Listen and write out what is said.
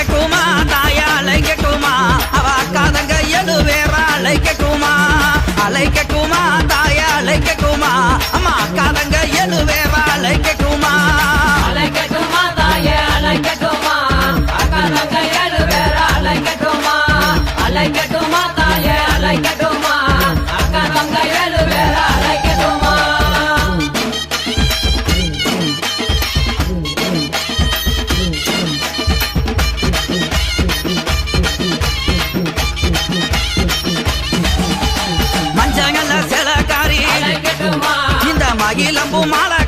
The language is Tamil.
அழைக்கட்டுமா தாயா அழைக்கட்டுமா அவ அக்காதங்க எழுவேறா அழைக்கட்டுமா அழைக்கட்டுமா தாயா அழைக்கட்டுமா அம்மா அக்காதங்க எழுவேறா அழைக்கட்டுமா அழைக்கட்டுமா தாயே அழைக்கட்டுமா அக்காதங்க எழுவேறா அழைக்கட்டுமா அழைக்கட்டுமா தாயே அழைக்கட்டுமா அக்காதங்க எழுவேறா அழைக்கட்டுமா மஞ்சங்கல்ல சிலக்காரி இந்த மகிழம்பு மாலை